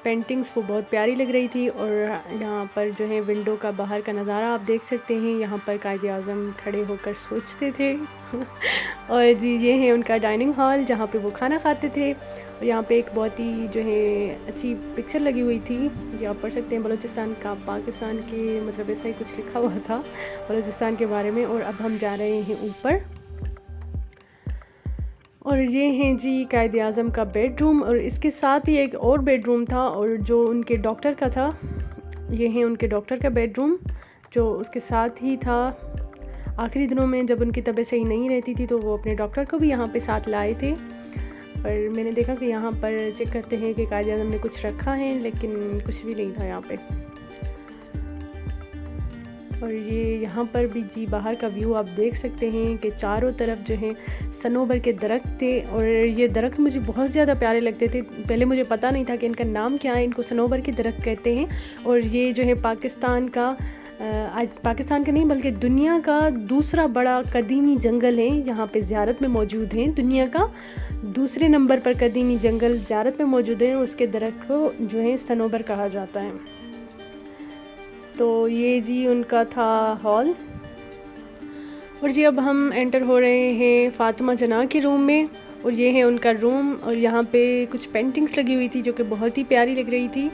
Paintings वो बहुत प्यारी लग रही थी। और यहाँ पर जो है विंडो का बाहर का नज़ारा आप देख सकते हैं, यहाँ पर कायद-ए-आज़म खड़े होकर सोचते थे और जी ये है उनका डाइनिंग हॉल जहाँ पे वो खाना खाते थे। और यहाँ पे एक बहुत ही जो है अच्छी पिक्चर लगी हुई थी, जी आप पढ़ सकते हैं, बलूचिस्तान का पाकिस्तान के मतलब ऐसा ही कुछ लिखा हुआ था बलूचिस्तान के बारे में। और अब हम जा रहे हैं ऊपर, और ये हैं जी कायद-ए-आज़म का बेडरूम, और इसके साथ ही एक और बेडरूम था और जो उनके डॉक्टर का था। ये है उनके डॉक्टर का बेडरूम जो उसके साथ ही था। आखिरी दिनों में जब उनकी तबीयत सही नहीं रहती थी तो वो अपने डॉक्टर को भी यहाँ पे साथ लाए थे। और मैंने देखा कि यहाँ पर चेक करते हैं कि कायद-ए-आज़म ने कुछ रखा है, लेकिन कुछ भी नहीं था यहाँ पे। और ये यहाँ पर भी जी बाहर का व्यू आप देख सकते हैं कि चारों तरफ जो है सनोबर के दरख्त थे। और ये दरख्त मुझे बहुत ज़्यादा प्यारे लगते थे, पहले मुझे पता नहीं था कि इनका नाम क्या है, इनको सनोबर के दरख्त कहते हैं। और ये जो है पाकिस्तान का पाकिस्तान का नहीं बल्कि दुनिया का दूसरा बड़ा कदीमी जंगल है, यहाँ पे ज़ियारत में मौजूद हैं। दुनिया का दूसरे नंबर पर कदीमी जंगल ज़ियारत में मौजूद है, और उसके दरख्त को जो है सनोबर कहा जाता है। तो ये जी उनका था हॉल। और जी अब हम एंटर हो रहे हैं फ़ातिमा जना के रूम में, और ये है उनका रूम। और यहाँ पे कुछ पेंटिंग्स लगी हुई थी जो कि बहुत ही प्यारी लग रही थी।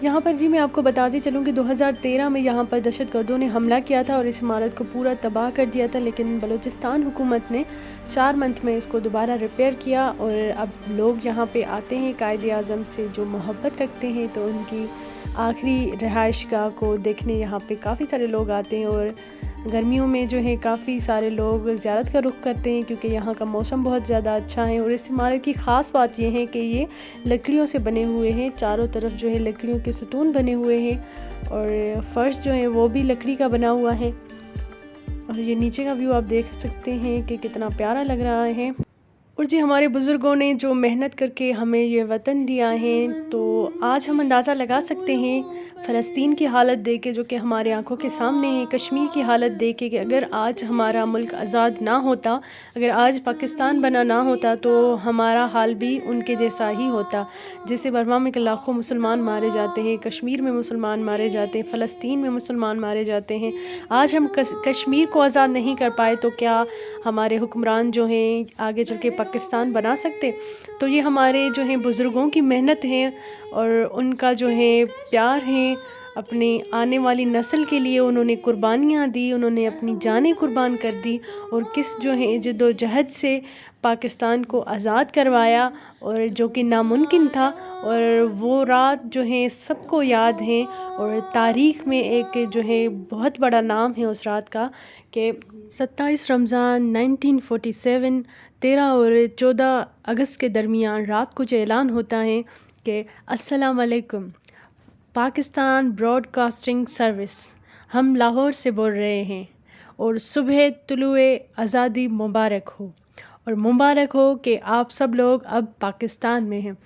यहाँ पर जी मैं आपको बताती चलूँ कि 2013 में यहाँ पर दहशतगर्दों ने हमला किया था और इस इमारत को पूरा तबाह कर दिया था, लेकिन बलूचिस्तान हुकूमत ने 4 मंथ में इसको दोबारा रिपेयर किया। और अब लोग यहाँ पे आते हैं कायद-ए-आज़म से जो मोहब्बत रखते हैं, तो उनकी आखिरी रिहाइशगाह को देखने यहाँ पे काफ़ी सारे लोग आते हैं। और गर्मियों में जो है काफ़ी सारे लोग ज़ियारत का रुख करते हैं क्योंकि यहाँ का मौसम बहुत ज़्यादा अच्छा है। और इस इमारत की ख़ास बात यह है कि ये लकड़ियों से बने हुए हैं, चारों तरफ जो है लकड़ियों के सतून बने हुए हैं, और फ़र्श जो है वो भी लकड़ी का बना हुआ है। और ये नीचे का व्यू आप देख सकते हैं कि कितना प्यारा लग रहा है। और जी हमारे बुज़ुर्गों ने जो मेहनत करके हमें ये वतन दिया है, तो आज हम अंदाज़ा लगा सकते हैं फ़लस्तीन की हालत देख के जो कि हमारे आंखों के सामने है, कश्मीर की हालत देख के कि अगर आज हमारा मुल्क आज़ाद ना होता, अगर आज पाकिस्तान बना ना होता, तो हमारा हाल भी उनके जैसा ही होता। जैसे बर्मा में लाखों मुसलमान मारे जाते हैं, कश्मीर में मुसलमान मारे जाते हैं, फ़लस्तीन में मुसलमान मारे जाते हैं। आज हम कश्मीर को आज़ाद नहीं कर पाए तो क्या हमारे हुक्मरान जो हैं आगे चल के पाकिस्तान बना सकते? तो ये हमारे जो हैं बुज़ुर्गों की मेहनत है और उनका जो है प्यार है अपनी आने वाली नस्ल के लिए। उन्होंने कुर्बानियाँ दी, उन्होंने अपनी जानें कुर्बान कर दी, और किस जो है जद्दोजहद से पाकिस्तान को आज़ाद करवाया, और जो कि नामुमकिन था। और वो रात जो है सबको याद है, और तारीख़ में एक जो है बहुत बड़ा नाम है उस रात का कि 27 रमज़ान 1947 13 और 14 अगस्त के दरमियान रात को जो ऐलान होता है कि अस्सलाम वालेकुम, पाकिस्तान ब्रॉडकास्टिंग सर्विस, हम लाहौर से बोल रहे हैं, और सुबह तुलुए आज़ादी मुबारक हो, और मुबारक हो कि आप सब लोग अब पाकिस्तान में हैं।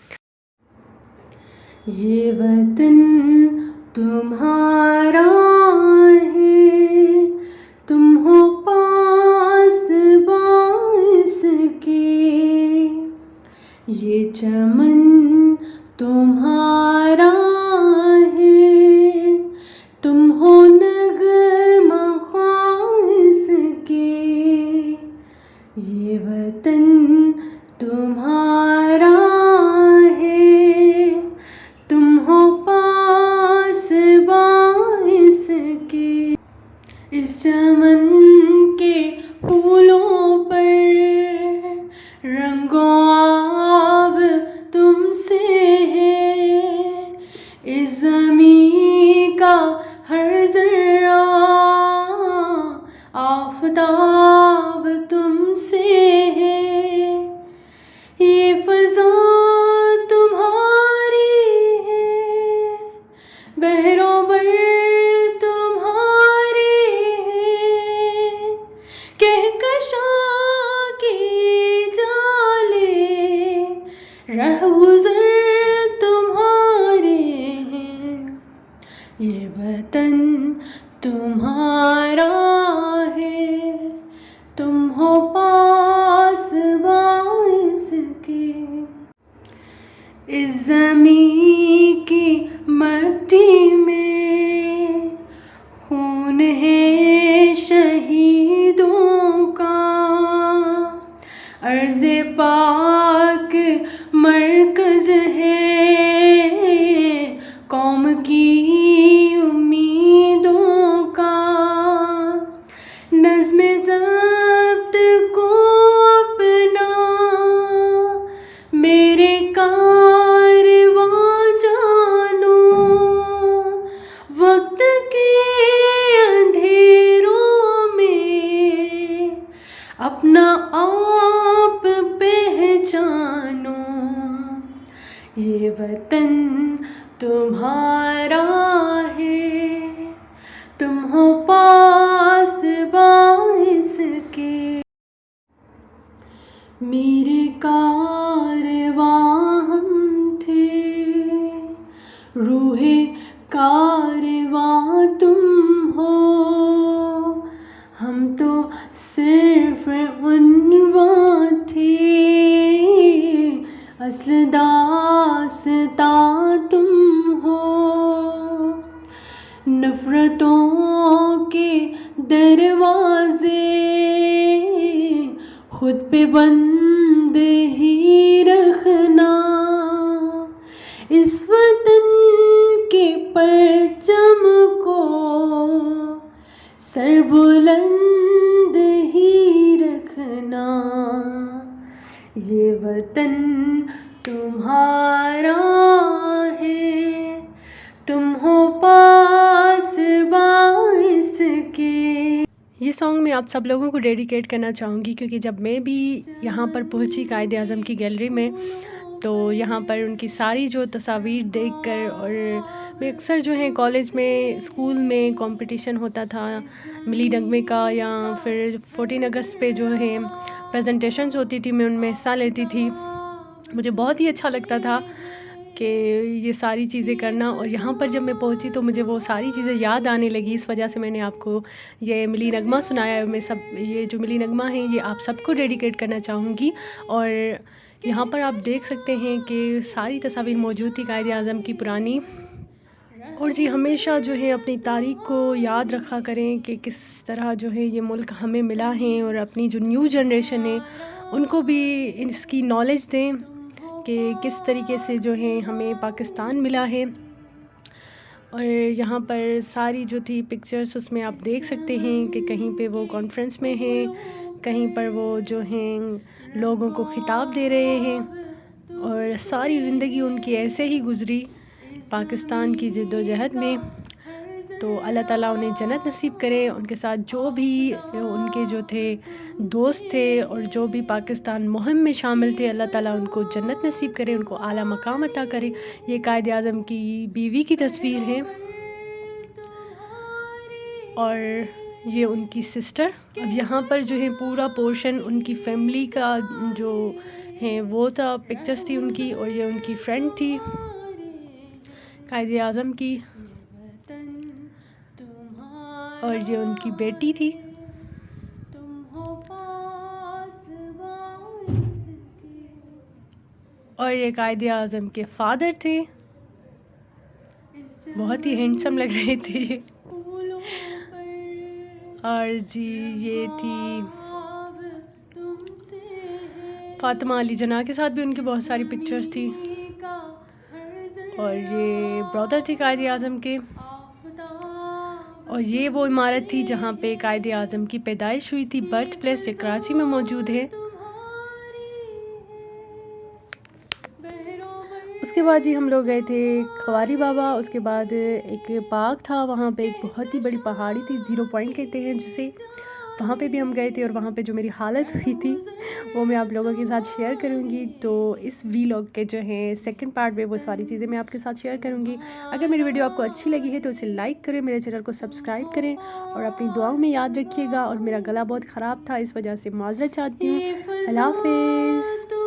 ये वतन तुम्हारा है, तुम हो पास बास के, ये चमन तुम्हारा है, तुम हो नगमा ख़ास के, ये वतन तुम्हारा है, तुम हो पास बास के। इस चमन के फूलों पर रंगों आब तुमसे है, इस ज़मीं का हर ज़र्रा आफ़ताब तुमसे है, ये फ़ज़ा तुम्हारी है, बहरों पर तुम्हारी है, कहकशा की जाले रहगुज़र तुम्हारे हैं, ये वतन तुम्हारा है, तुम हो पास उम्मीदों का अर्ज़े पाक मरकज़ है, कौम की उम्मीदों का। नज़्म ज़ब्त को अपना मेरे कारवां जानो, वक्त के अंधेरों में अपना आप पहचानो। ये वतन तुम्हारा है, तुम हो पास बाइस के। मेरे कारवां हम थे, रूहे कारवां तुम हो। हम तो सिर्फ उन्वां थे, असल दास्तां तुम हो। नफ़रतों के दरवाज़े खुद पे बंद ही रखना, इस वतन के परचम को सर बुलंद ही रखना। ये वतन तुम्हारा है, तुम हो पास बाइस के। ये सॉन्ग मैं आप सब लोगों को डेडिकेट करना चाहूँगी, क्योंकि जब मैं भी यहाँ पर पहुँची कायद आज़म की गैलरी में, तो यहाँ पर उनकी सारी जो तस्वीर देखकर, और मैं अक्सर जो है कॉलेज में, स्कूल में कंपटीशन होता था मिली नगमे का, या फिर 14 अगस्त पे जो है प्रेजेंटेशंस होती थी, मैं उनमें हिस्सा लेती थी। मुझे बहुत ही अच्छा लगता था कि ये सारी चीज़ें करना। और यहाँ पर जब मैं पहुँची तो मुझे वो सारी चीज़ें याद आने लगी, इस वजह से मैंने आपको ये मिली नगमा सुनाया है। मैं सब ये जो मिली नगमा है ये आप सबको डेडिकेट करना चाहूँगी। और यहाँ पर आप देख सकते हैं कि सारी तस्वीर मौजूद थी कायद आज़म की पुरानी। और जी हमेशा जो है अपनी तारीख़ को याद रखा करें कि किस तरह जो है ये मुल्क हमें मिला है, और अपनी जो न्यू जनरेशन है उनको भी इसकी नॉलेज दें कि किस तरीके से जो है हमें पाकिस्तान मिला है। और यहाँ पर सारी जो थी पिक्चर्स उसमें आप देख सकते हैं कि कहीं पे वो कॉन्फ्रेंस में है, कहीं पर वो जो हैं लोगों को खिताब दे रहे हैं। और सारी ज़िंदगी उनकी ऐसे ही गुज़री पाकिस्तान की जद्दोजहद में। तो अल्लाह ताला उन्हें जन्नत नसीब करे। उनके साथ जो भी उनके जो थे दोस्त थे और जो भी पाकिस्तान मुहिम में शामिल थे, अल्लाह ताला उनको जन्नत नसीब करे, उनको आला मकाम अता करे। ये कायद आज़म की बीवी की तस्वीर है और ये उनकी सिस्टर। अब यहाँ पर जो है पूरा पोर्शन उनकी फैमिली का जो है वो था, पिक्चर्स थी उनकी, और ये उनकी फ्रेंड थी कायद आज़म की, और ये उनकी बेटी थी। और ये कायद आज़म के फादर थे, बहुत ही हैंडसम लग रहे थे। और जी ये थी फातिमा अली जना के साथ भी उनकी बहुत सारी पिक्चर्स थी। और ये ब्रदर थी कायद आज़म के। और ये वो इमारत थी जहाँ पे कायद आज़म की पैदाइश हुई थी, बर्थ प्लेस जो कराची में मौजूद है। उसके बाद जी हम लोग गए थे ख्वारी बाबा। उसके बाद एक पार्क था, वहाँ पे एक बहुत ही बड़ी पहाड़ी थी, 0 पॉइंट कहते हैं जिसे, वहाँ पे भी हम गए थे। और वहाँ पे जो मेरी हालत हुई थी वो मैं आप लोगों के साथ शेयर करूँगी। तो इस वीलॉग के जो है सेकंड पार्ट में वो सारी चीज़ें मैं आपके साथ शेयर करूँगी। अगर मेरी वीडियो आपको अच्छी लगी है तो इसे लाइक करें, मेरे चैनल को सब्सक्राइब करें और अपनी दुआओं में याद रखिएगा। और मेरा गला बहुत ख़राब था, इस वजह से माज़रत चाहती हूँ। अल्लाह हाफ़िज़।